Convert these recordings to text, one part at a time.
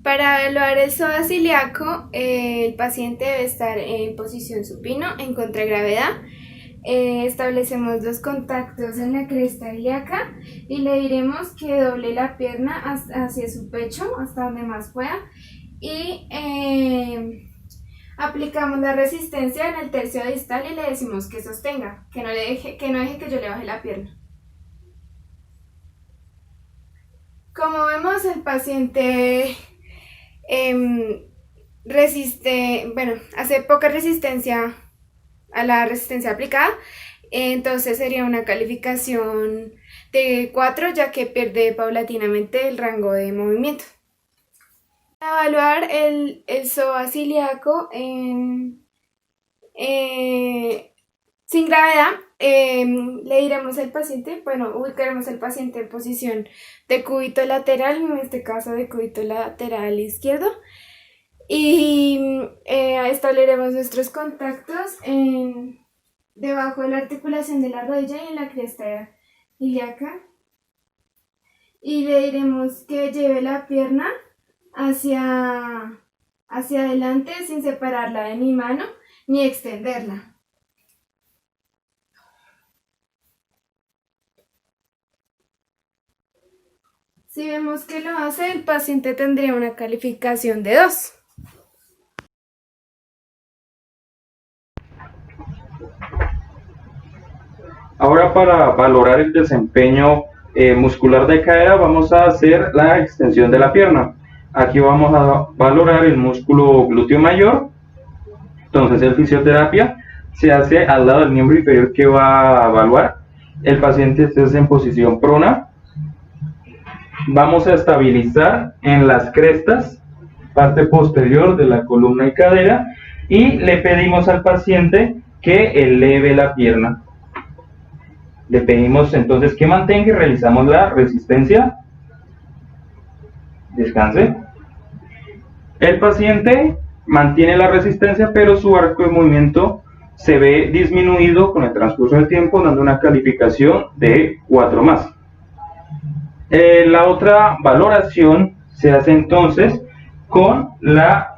Para evaluar el psoas ilíaco, el paciente debe estar en posición supino, en contragravedad. Establecemos los contactos en la cresta ilíaca y le diremos que doble la pierna hacia su pecho, hasta donde más pueda, y aplicamos la resistencia en el tercio distal y le decimos que sostenga, que no deje que yo le baje la pierna. Como vemos, el paciente hace poca resistencia a la resistencia aplicada, entonces sería una calificación de 4, ya que pierde paulatinamente el rango de movimiento. Para evaluar el psoas ilíaco sin gravedad, le diremos al paciente, ubicaremos al paciente en posición de cúbito lateral, en este caso de cúbito lateral izquierdo, y estableceremos nuestros contactos debajo de la articulación de la rodilla y en la cresta ilíaca, y le diremos que lleve la pierna hacia adelante sin separarla de mi mano ni extenderla. Si vemos que lo hace, el paciente tendría una calificación de 2. Ahora, para valorar el desempeño muscular de cadera, vamos a hacer la extensión de la pierna. Aquí vamos a valorar el músculo glúteo mayor. Entonces, el fisioterapia se hace al lado del miembro inferior que va a evaluar. El paciente está en posición prona. Vamos a estabilizar en las crestas, parte posterior de la columna y cadera, y le pedimos al paciente que eleve la pierna. Le pedimos entonces que mantenga y realizamos la resistencia. Descanse. El paciente mantiene la resistencia, pero su arco de movimiento se ve disminuido con el transcurso del tiempo, dando una calificación de 4 más. La otra valoración se hace entonces con la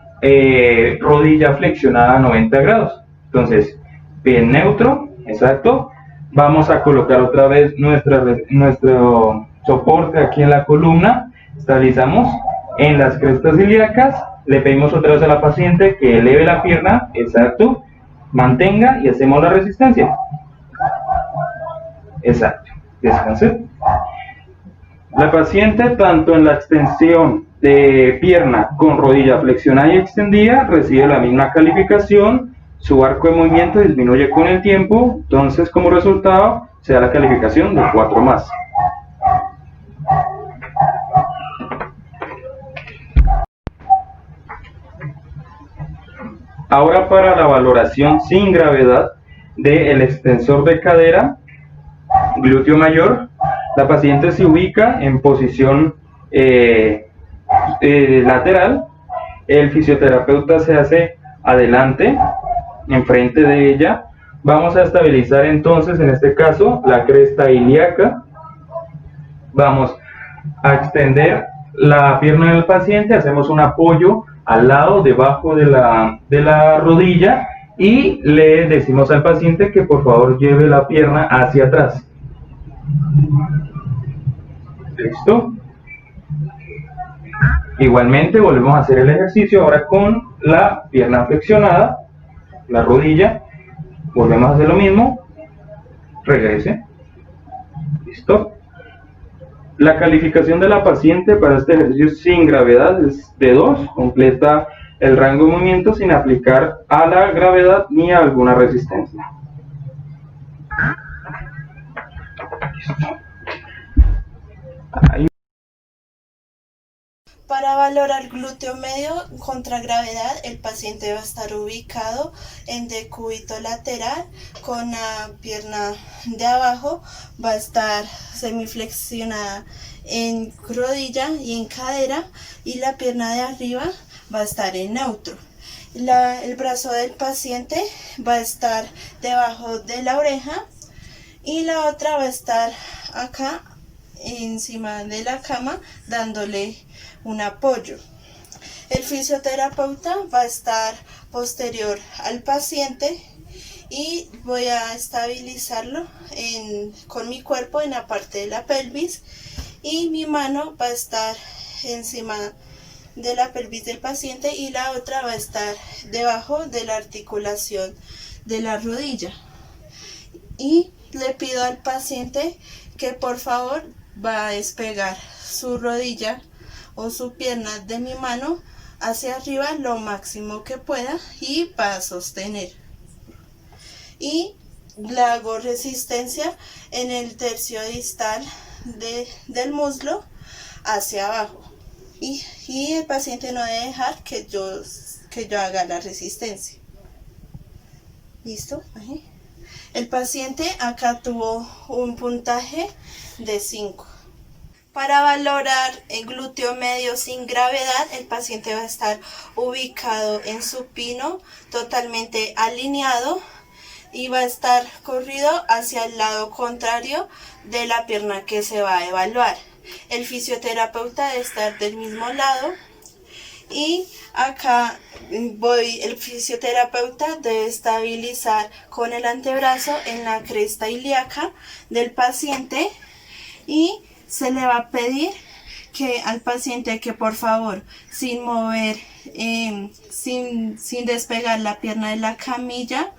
rodilla flexionada a 90 grados. Entonces, pie neutro, exacto. Vamos a colocar otra vez nuestro soporte aquí en la columna. Estabilizamos en las crestas ilíacas. Le pedimos otra vez a la paciente que eleve la pierna, exacto. Mantenga y hacemos la resistencia. Exacto. Descanse. La paciente, tanto en la extensión de pierna con rodilla flexionada y extendida, recibe la misma calificación. Su arco de movimiento disminuye con el tiempo, entonces como resultado se da la calificación de 4 más. Ahora, para la valoración sin gravedad del extensor de cadera, glúteo mayor, la paciente se ubica en posición lateral. El fisioterapeuta se hace adelante, enfrente de ella. Vamos a estabilizar entonces, en este caso, la cresta ilíaca. Vamos a extender la pierna del paciente, hacemos un apoyo al lado, debajo de la rodilla, y le decimos al paciente que por favor lleve la pierna hacia atrás. ¿Listo? Igualmente volvemos a hacer el ejercicio ahora con la pierna flexionada, la rodilla. Volvemos a hacer lo mismo. Regrese. Listo. La calificación de la paciente para este ejercicio sin gravedad es de 2. Completa el rango de movimiento sin aplicar a la gravedad ni a alguna resistencia. Listo. Ahí. Para valorar glúteo medio contra gravedad, el paciente va a estar ubicado en decúbito lateral, con la pierna de abajo va a estar semiflexionada en rodilla y en cadera, y la pierna de arriba va a estar en neutro. El brazo del paciente va a estar debajo de la oreja y la otra va a estar acá encima de la cama dándole un apoyo. El fisioterapeuta va a estar posterior al paciente y voy a estabilizarlo con mi cuerpo en la parte de la pelvis, y mi mano va a estar encima de la pelvis del paciente y la otra va a estar debajo de la articulación de la rodilla. Y le pido al paciente que por favor va a despegar su rodilla o su pierna de mi mano hacia arriba lo máximo que pueda y va a sostener. Y le hago resistencia en el tercio distal del muslo hacia abajo. Y el paciente no debe dejar que yo haga la resistencia. ¿Listo? Ahí. El paciente acá tuvo un puntaje de 5. Para valorar el glúteo medio sin gravedad, el paciente va a estar ubicado en supino, totalmente alineado, y va a estar corrido hacia el lado contrario de la pierna que se va a evaluar. El fisioterapeuta debe estar del mismo lado, y acá el fisioterapeuta debe estabilizar con el antebrazo en la cresta ilíaca del paciente, y se le va a pedir al paciente que por favor, sin mover, sin despegar la pierna de la camilla,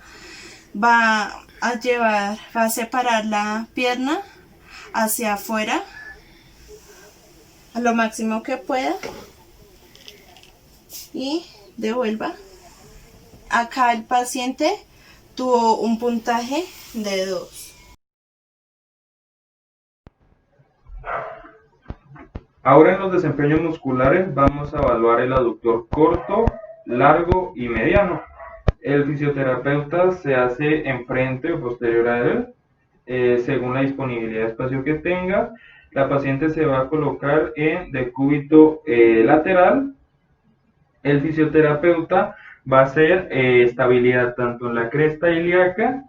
va a separar la pierna hacia afuera a lo máximo que pueda y devuelva. Acá el paciente tuvo un puntaje de 2. Ahora en los desempeños musculares vamos a evaluar el aductor corto, largo y mediano. El fisioterapeuta se hace enfrente o posterior a él, según la disponibilidad de espacio que tenga. La paciente se va a colocar en decúbito lateral. El fisioterapeuta va a hacer estabilidad tanto en la cresta ilíaca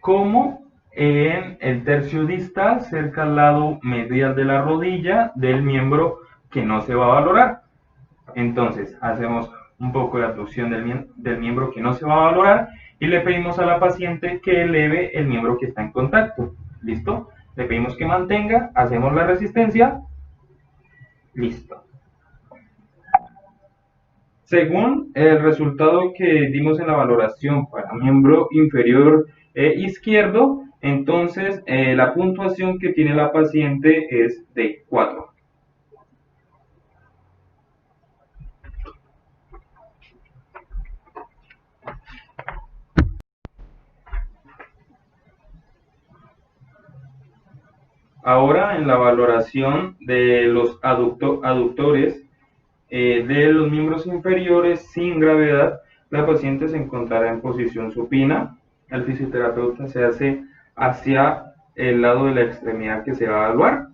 como en el tercio distal, cerca al lado medial de la rodilla del miembro que no se va a valorar. Entonces, hacemos un poco de abducción del miembro que no se va a valorar y le pedimos a la paciente que eleve el miembro que está en contacto. ¿Listo? Le pedimos que mantenga, hacemos la resistencia. Listo. Según el resultado que dimos en la valoración para miembro inferior izquierdo, entonces la puntuación que tiene la paciente es de 4. Ahora en la valoración de los aductores de los miembros inferiores sin gravedad, la paciente se encontrará en posición supina. El fisioterapeuta se hace hacia el lado de la extremidad que se va a evaluar.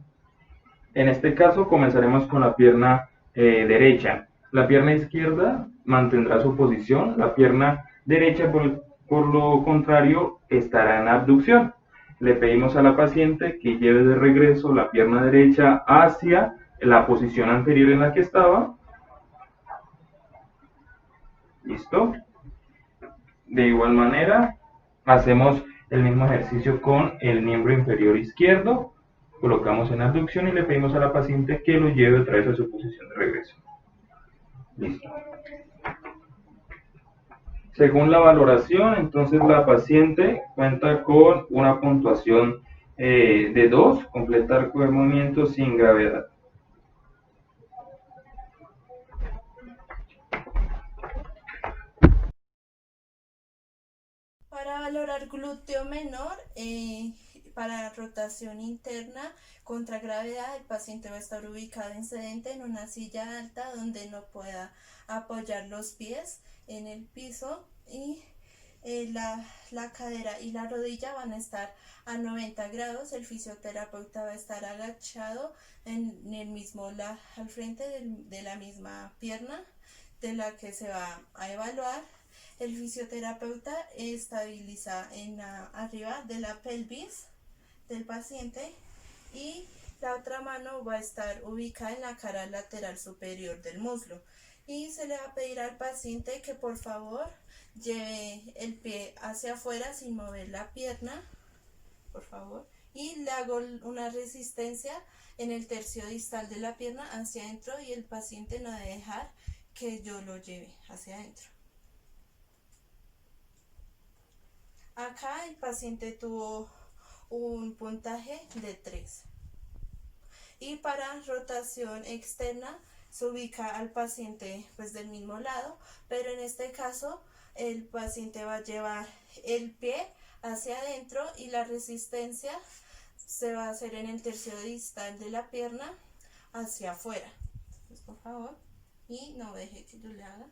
En este caso comenzaremos con la pierna derecha. La pierna izquierda mantendrá su posición, la pierna derecha por lo contrario estará en abducción. Le pedimos a la paciente que lleve de regreso la pierna derecha hacia la posición anterior en la que estaba. ¿Listo? De igual manera, hacemos el mismo ejercicio con el miembro inferior izquierdo. Colocamos en abducción y le pedimos a la paciente que lo lleve otra vez a su posición de regreso. Listo. Según la valoración, entonces la paciente cuenta con una puntuación de 2, completa arco de movimiento sin gravedad. Para valorar glúteo menor, para rotación interna contra gravedad, el paciente va a estar ubicado en sedente en una silla alta donde no pueda apoyar los pies en el piso, y la cadera y la rodilla van a estar a 90 grados. El fisioterapeuta va a estar agachado en el mismo al frente de la misma pierna de la que se va a evaluar. El fisioterapeuta estabiliza arriba de la pelvis del paciente, y la otra mano va a estar ubicada en la cara lateral superior del muslo. Y se le va a pedir al paciente que por favor lleve el pie hacia afuera sin mover la pierna, por favor. Y le hago una resistencia en el tercio distal de la pierna hacia adentro y el paciente no debe dejar que yo lo lleve hacia adentro. Acá el paciente tuvo un puntaje de 3. Y para rotación externa se ubica al paciente pues del mismo lado, pero en este caso el paciente va a llevar el pie hacia adentro y la resistencia se va a hacer en el tercio distal de la pierna hacia afuera. Entonces, por favor, y no deje que yo le haga.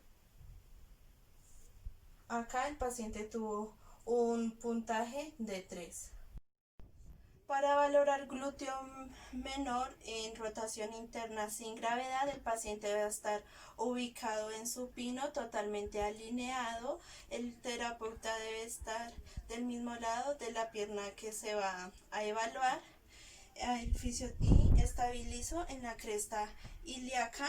Acá el paciente tuvo un puntaje de 3. Para valorar glúteo menor en rotación interna sin gravedad, el paciente debe estar ubicado en supino, totalmente alineado. El terapeuta debe estar del mismo lado de la pierna que se va a evaluar. Y estabilizo en la cresta ilíaca.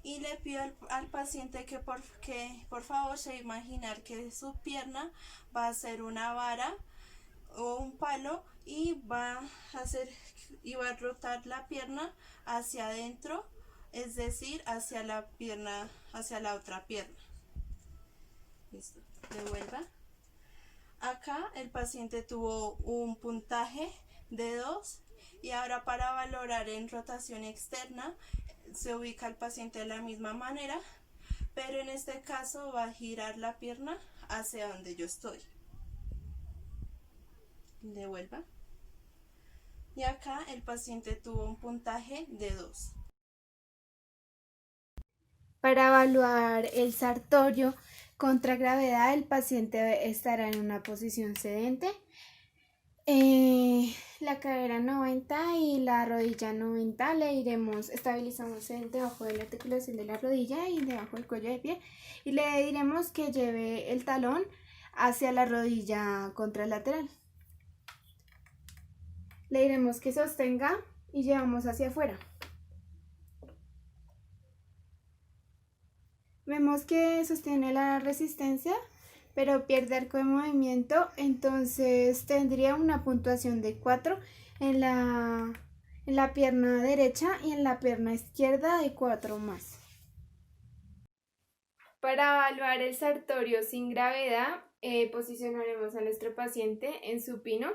Y le pido al paciente que por favor se imaginar que su pierna va a ser una vara o un palo y va a rotar la pierna hacia adentro, es decir, hacia la otra pierna. Listo, devuelva. Acá el paciente tuvo un puntaje de 2 y ahora para valorar en rotación externa se ubica el paciente de la misma manera, pero en este caso va a girar la pierna hacia donde yo estoy. Devuelva. Y acá el paciente tuvo un puntaje de 2. Para evaluar el sartorio contra gravedad, el paciente estará en una posición sedente, la cadera 90 y la rodilla 90. Estabilizamos debajo de la articulación de la rodilla y debajo del cuello del pie, y le diremos que lleve el talón hacia la rodilla contralateral. Le diremos que sostenga y llevamos hacia afuera. Vemos que sostiene la resistencia, pero pierde arco de movimiento, entonces tendría una puntuación de 4 en la pierna derecha y en la pierna izquierda de 4 más. Para evaluar el sartorio sin gravedad, posicionaremos a nuestro paciente en supino.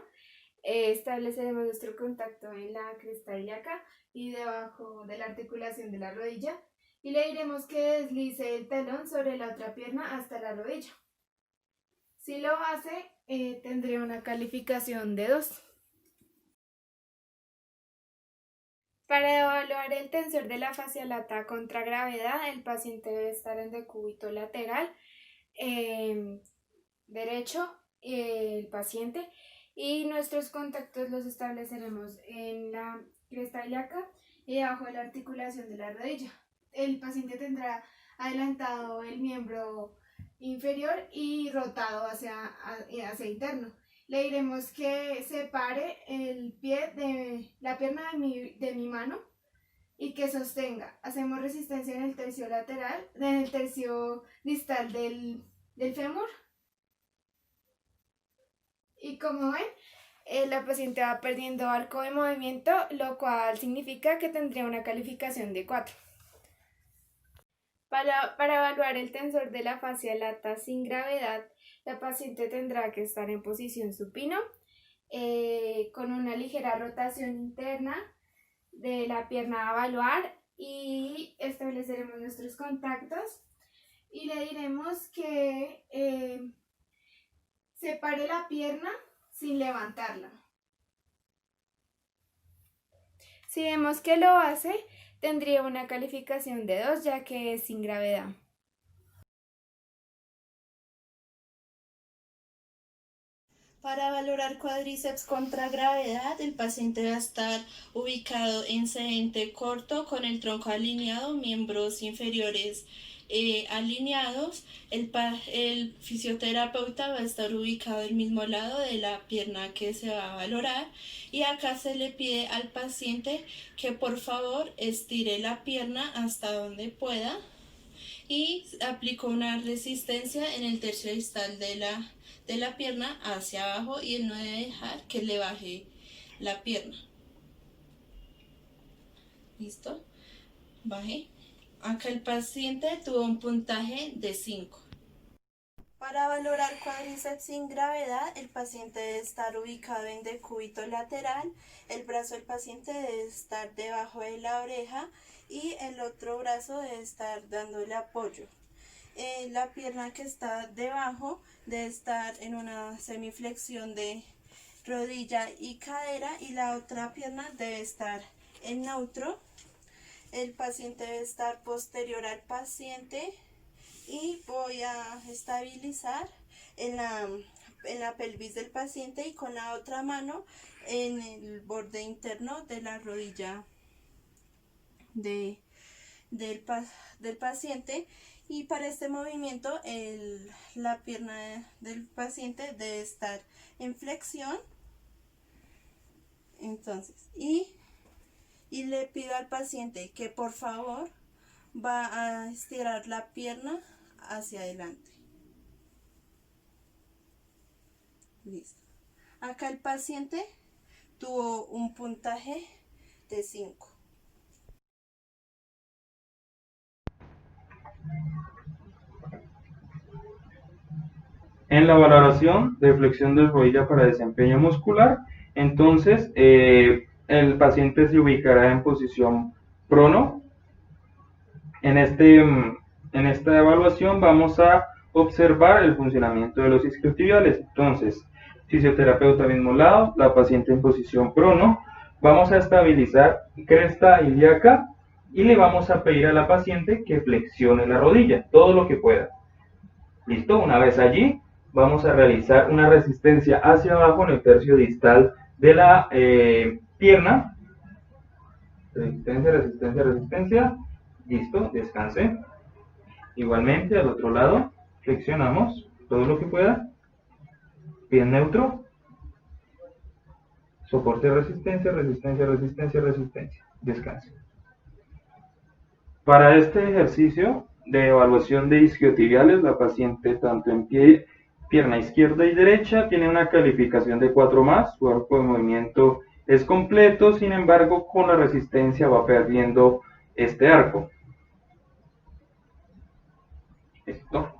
Estableceremos nuestro contacto en la cresta ilíaca y debajo de la articulación de la rodilla, y le diremos que deslice el talón sobre la otra pierna hasta la rodilla. Si lo hace, tendría una calificación de 2. Para evaluar el tensor de la fascia lata contra gravedad, el paciente debe estar en decúbito lateral derecho, el paciente, y nuestros contactos los estableceremos en la cresta ilíaca y debajo de la articulación de la rodilla. El paciente tendrá adelantado el miembro inferior y rotado hacia interno. Le diremos que separe el pie de la pierna de mi mano y que sostenga. Hacemos resistencia en el tercio lateral, en el tercio distal del fémur. Y como ven, la paciente va perdiendo arco de movimiento, lo cual significa que tendría una calificación de 4. Para evaluar el tensor de la fascia lata sin gravedad, la paciente tendrá que estar en posición supino, con una ligera rotación interna de la pierna a evaluar, y estableceremos nuestros contactos y le diremos que separe la pierna sin levantarla. Si vemos que lo hace, tendría una calificación de 2, ya que es sin gravedad. Para valorar cuádriceps contra gravedad, el paciente va a estar ubicado en sedente corto con el tronco alineado, miembros inferiores alineados. El fisioterapeuta va a estar ubicado del mismo lado de la pierna que se va a valorar, y acá se le pide al paciente que por favor estire la pierna hasta donde pueda y aplicó una resistencia en el tercio distal de la pierna hacia abajo, y él no debe dejar que le baje la pierna. ¿Listo? Baje. Acá el paciente tuvo un puntaje de 5. Para valorar cuádriceps sin gravedad, el paciente debe estar ubicado en decúbito lateral, el brazo del paciente debe estar debajo de la oreja y el otro brazo debe estar dándole apoyo. La pierna que está debajo debe estar en una semiflexión de rodilla y cadera, y la otra pierna debe estar en neutro. El paciente debe estar posterior al paciente, y voy a estabilizar en la pelvis del paciente y con la otra mano en el borde interno de la rodilla del paciente. Y para este movimiento la pierna del paciente debe estar en flexión. Entonces, y le pido al paciente que por favor va a estirar la pierna hacia adelante. Listo. Acá el paciente tuvo un puntaje de 5. En la valoración de flexión de rodilla para desempeño muscular, entonces el paciente se ubicará en posición prono. En esta evaluación vamos a observar el funcionamiento de los isquiotibiales. Entonces, fisioterapeuta mismo lado, la paciente en posición prono, vamos a estabilizar cresta ilíaca y le vamos a pedir a la paciente que flexione la rodilla, todo lo que pueda. ¿Listo? Una vez allí, vamos a realizar una resistencia hacia abajo en el tercio distal de la pierna. Resistencia, resistencia, resistencia. Listo, descanse. Igualmente al otro lado, flexionamos todo lo que pueda. Pie neutro. Soporte, resistencia, resistencia, resistencia, resistencia. Descanse. Para este ejercicio de evaluación de isquiotibiales, la paciente tanto en pierna izquierda y derecha tiene una calificación de 4+. Su arco de movimiento es completo, sin embargo, con la resistencia va perdiendo este arco. Esto.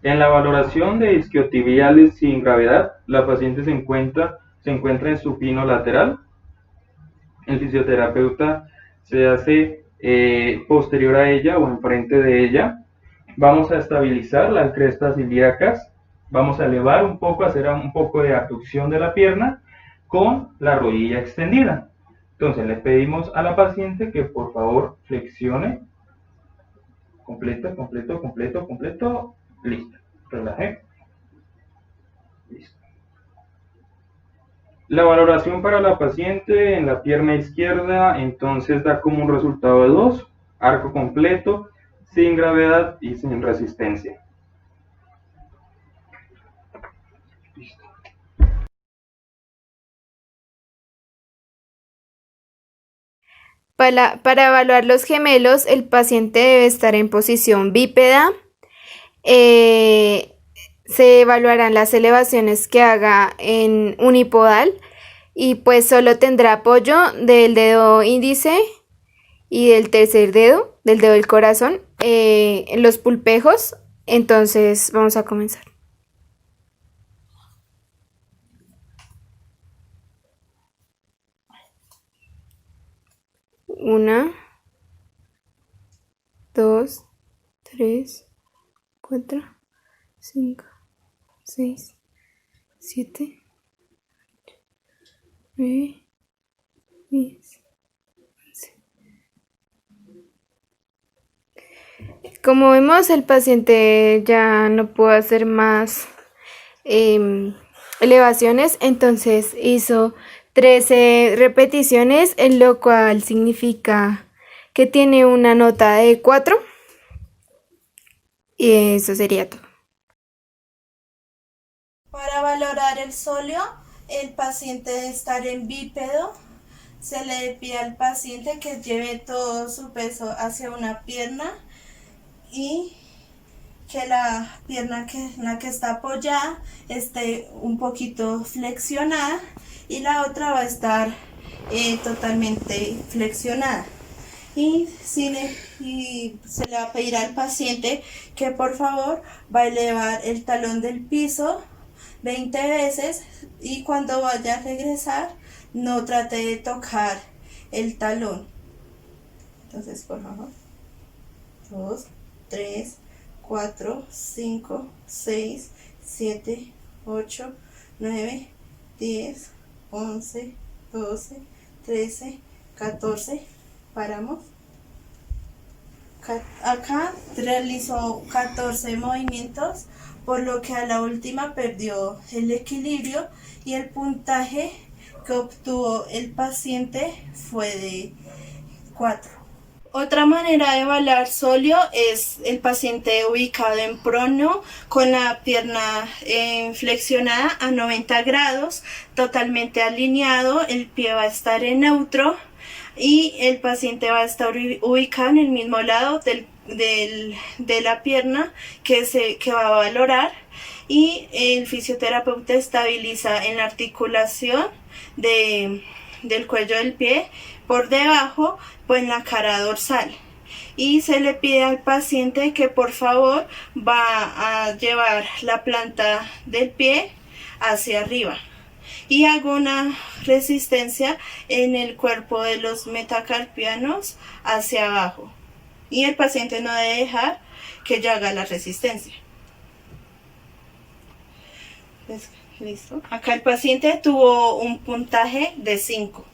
En la valoración de isquiotibiales sin gravedad, la paciente se encuentra en supino lateral. El fisioterapeuta se hace posterior a ella o enfrente de ella. Vamos a estabilizar las crestas ilíacas. Vamos a elevar un poco, hacer un poco de abducción de la pierna con la rodilla extendida. Entonces le pedimos a la paciente que por favor flexione. Completo, completo, completo, completo. Listo. Relaje. Listo. La valoración para la paciente en la pierna izquierda entonces da como un resultado de 2. Arco completo, sin gravedad y sin resistencia. Listo. Para evaluar los gemelos, el paciente debe estar en posición bípeda. Se evaluarán las elevaciones que haga en unipodal, y pues solo tendrá apoyo del dedo índice y del tercer dedo, del dedo del corazón, en los pulpejos. Entonces vamos a comenzar. Una, 2, 3, 4, 5, 6, 7, 8, 9, 10, 11. Como vemos, el paciente ya no pudo hacer más elevaciones, entonces hizo 13 repeticiones, lo cual significa que tiene una nota de 4. Y eso sería todo. Para valorar el solio, el paciente debe estar en bípedo. Se le pide al paciente que lleve todo su peso hacia una pierna y que la pierna en la que está apoyada esté un poquito flexionada y la otra va a estar totalmente flexionada. Y se le va a pedir al paciente que por favor va a elevar el talón del piso 20 veces y cuando vaya a regresar no trate de tocar el talón. Entonces, por favor, 2, 3, 4, 5, 6, 7, 8, 9, 10, 11, 12, 13, 14. Paramos. Acá realizó 14 movimientos, por lo que a la última perdió el equilibrio y el puntaje que obtuvo el paciente fue de 4. Otra manera de evaluar solio es el paciente ubicado en prono con la pierna flexionada a 90 grados, totalmente alineado, el pie va a estar en neutro y el paciente va a estar ubicado en el mismo lado de la pierna que va a valorar, y el fisioterapeuta estabiliza en la articulación del cuello del pie por debajo, pues en la cara dorsal, y se le pide al paciente que por favor va a llevar la planta del pie hacia arriba y haga una resistencia en el cuerpo de los metacarpianos hacia abajo, y el paciente no debe dejar que ya haga la resistencia. Listo. Acá el paciente tuvo un puntaje de 5.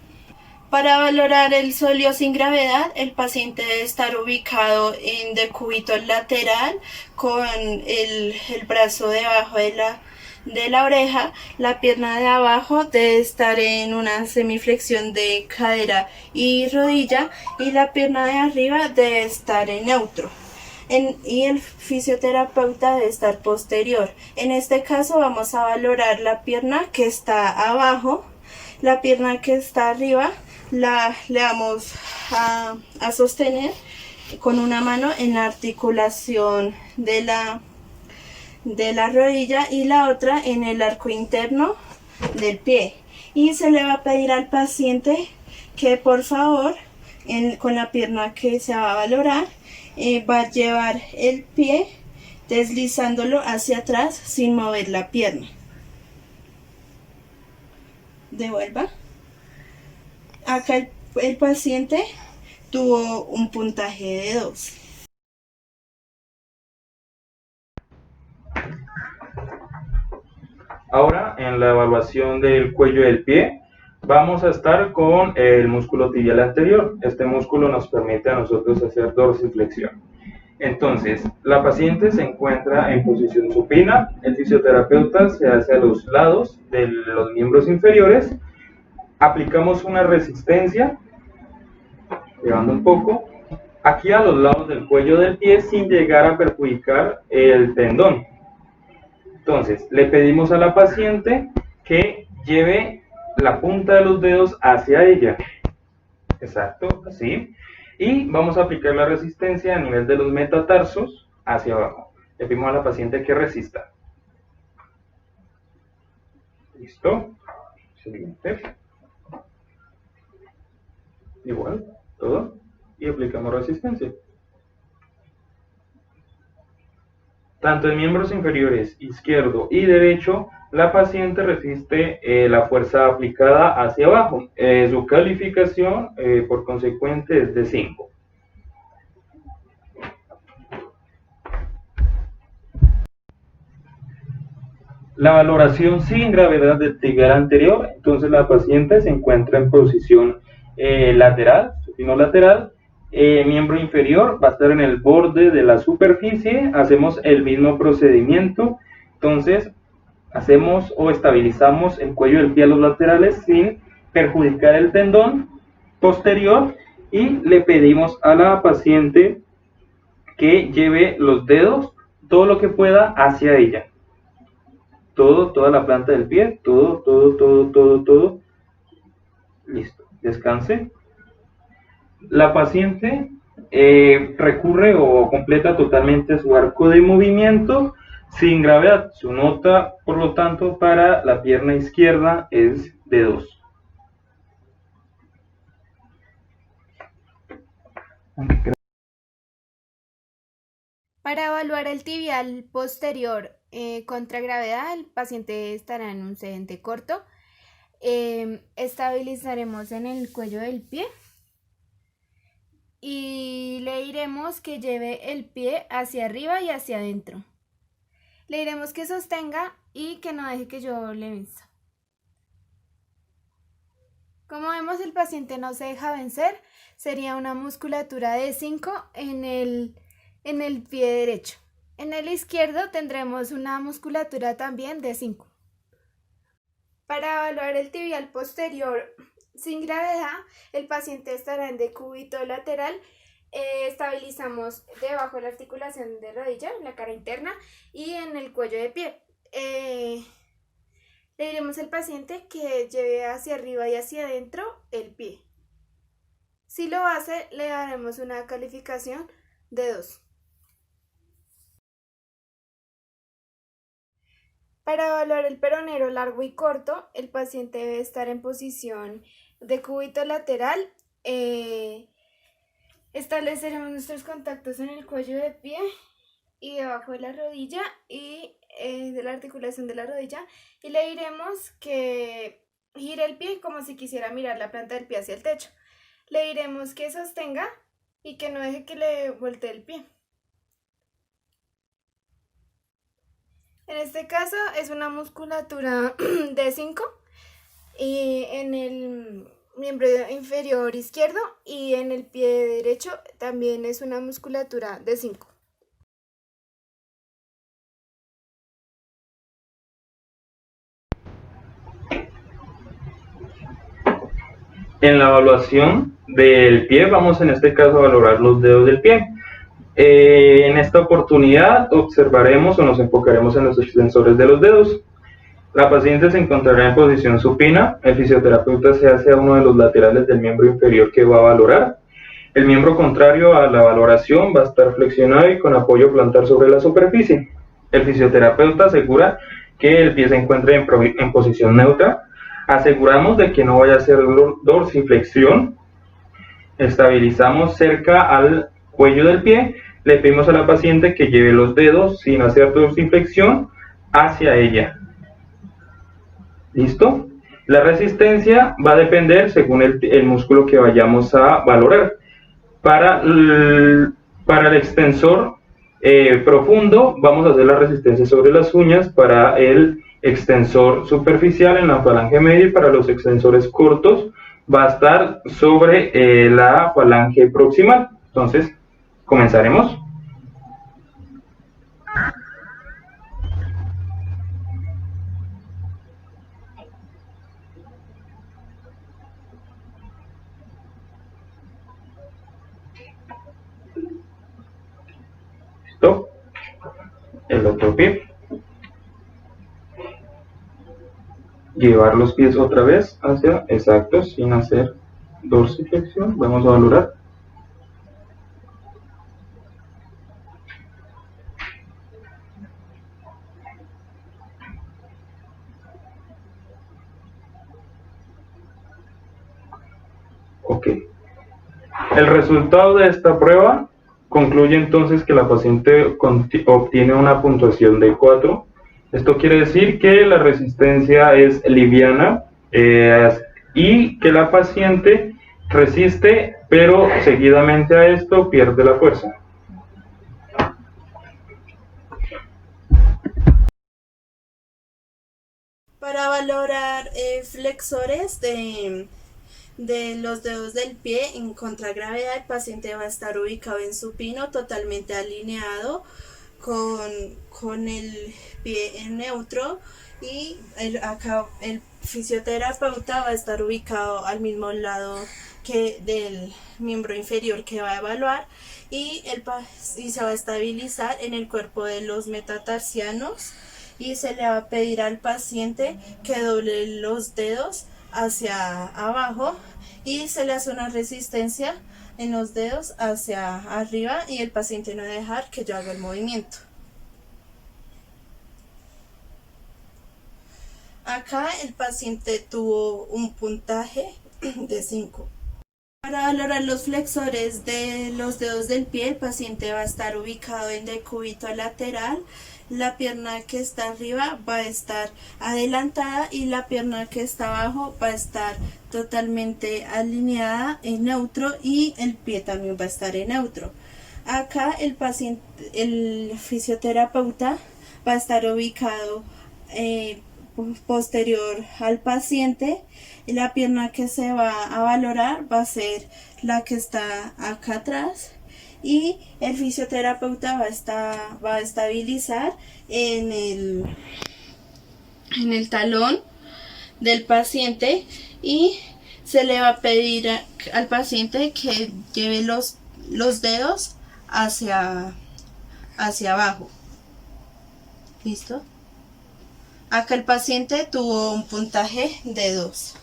Para valorar el solio sin gravedad, el paciente debe estar ubicado en decúbito lateral con el brazo debajo de la oreja. La pierna de abajo debe estar en una semiflexión de cadera y rodilla, y la pierna de arriba debe estar en neutro. Y el fisioterapeuta debe estar posterior. En este caso vamos a valorar la pierna que está abajo. La pierna que está arriba le vamos a sostener con una mano en la articulación de la rodilla y la otra en el arco interno del pie. Y se le va a pedir al paciente que por favor con la pierna que se va a valorar va a llevar el pie deslizándolo hacia atrás sin mover la pierna. Devuelva. Acá el paciente tuvo un puntaje de 2. Ahora, en la evaluación del cuello del pie, vamos a estar con el músculo tibial anterior. Este músculo nos permite a nosotros hacer dorsiflexión. Entonces, la paciente se encuentra en posición supina, el fisioterapeuta se hace a los lados de los miembros inferiores, aplicamos una resistencia, llevando un poco, aquí a los lados del cuello del pie sin llegar a perjudicar el tendón. Entonces, le pedimos a la paciente que lleve la punta de los dedos hacia ella. Exacto, así. Y vamos a aplicar la resistencia a nivel de los metatarsos hacia abajo. Le pedimos a la paciente que resista. Listo. Siguiente. Igual, todo. Y aplicamos resistencia. Tanto en miembros inferiores izquierdo y derecho, la paciente resiste la fuerza aplicada hacia abajo. Su calificación, por consecuente, es de 5. La valoración sin gravedad del tibial anterior, entonces la paciente se encuentra en posición lateral, supino lateral. Miembro inferior va a estar en el borde de la superficie, hacemos el mismo procedimiento, entonces hacemos o estabilizamos el cuello del pie a los laterales sin perjudicar el tendón posterior y le pedimos a la paciente que lleve los dedos todo lo que pueda hacia ella. Toda la planta del pie, todo. Listo, descanse. La paciente recurre o completa totalmente su arco de movimiento sin gravedad. Su nota, por lo tanto, para la pierna izquierda es de 2. Para evaluar el tibial posterior contra gravedad, el paciente estará en un sedente corto. Estabilizaremos en el cuello del pie y le diremos que lleve el pie hacia arriba y hacia adentro. Le diremos que sostenga y que no deje que yo le venza. Como vemos, el paciente no se deja vencer. Sería una musculatura de 5 en el pie derecho. En el izquierdo tendremos una musculatura también de 5. Para evaluar el tibial posterior sin gravedad, el paciente estará en decúbito lateral. Estabilizamos debajo de la articulación de rodilla, en la cara interna y en el cuello de pie. Le diremos al paciente que lleve hacia arriba y hacia adentro el pie. Si lo hace, le daremos una calificación de 2. Para evaluar el peronero largo y corto, el paciente debe estar en posición de cúbito lateral. Estableceremos nuestros contactos en el cuello de pie y debajo de la rodilla y de la articulación de la rodilla, y le diremos que gire el pie como si quisiera mirar la planta del pie hacia el techo. Le diremos que sostenga y que no deje que le voltee el pie. En este caso es una musculatura de 5 y en el miembro inferior izquierdo, y en el pie derecho también es una musculatura de 5. En la evaluación del pie vamos en este caso a valorar los dedos del pie. En esta oportunidad observaremos o nos enfocaremos en los extensores de los dedos. La paciente se encontrará en posición supina. El fisioterapeuta se hace a uno de los laterales del miembro inferior que va a valorar. El miembro contrario a la valoración va a estar flexionado y con apoyo plantar sobre la superficie. El fisioterapeuta asegura que el pie se encuentre en posición neutra. Aseguramos de que no vaya a hacer dorsiflexión. Estabilizamos cerca al cuello del pie. Le pedimos a la paciente que lleve los dedos sin hacer dorsiflexión hacia ella. ¿Listo? La resistencia va a depender según el músculo que vayamos a valorar. Para el extensor profundo vamos a hacer la resistencia sobre las uñas. Para el extensor superficial en la falange media, y para los extensores cortos va a estar sobre la falange proximal. Entonces, comenzaremos. ¿Listo? El otro pie. Llevar los pies otra vez hacia, exacto, sin hacer dorsiflexión. Vamos a valorar. Ok. El resultado de esta prueba concluye entonces que la paciente obtiene una puntuación de 4. Esto quiere decir que la resistencia es liviana y que la paciente resiste, pero seguidamente a esto pierde la fuerza. Para valorar flexores de los dedos del pie en contragravedad, el paciente va a estar ubicado en supino, totalmente alineado con el pie en neutro, y acá el fisioterapeuta va a estar ubicado al mismo lado que del miembro inferior que va a evaluar y se va a estabilizar en el cuerpo de los metatarsianos y se le va a pedir al paciente que doble los dedos hacia abajo y se le hace una resistencia en los dedos hacia arriba y el paciente no debe dejar que yo haga el movimiento. Acá el paciente tuvo un puntaje de 5. Para valorar los flexores de los dedos del pie, el paciente va a estar ubicado en decúbito lateral. La pierna que está arriba va a estar adelantada y la pierna que está abajo va a estar totalmente alineada en neutro y el pie también va a estar en neutro. Acá el fisioterapeuta va a estar ubicado posterior al paciente y la pierna que se va a valorar va a ser la que está acá atrás y el fisioterapeuta va a estabilizar en el talón del paciente y se le va a pedir al paciente que lleve los dedos hacia abajo. ¿Listo? Acá el paciente tuvo un puntaje de 2.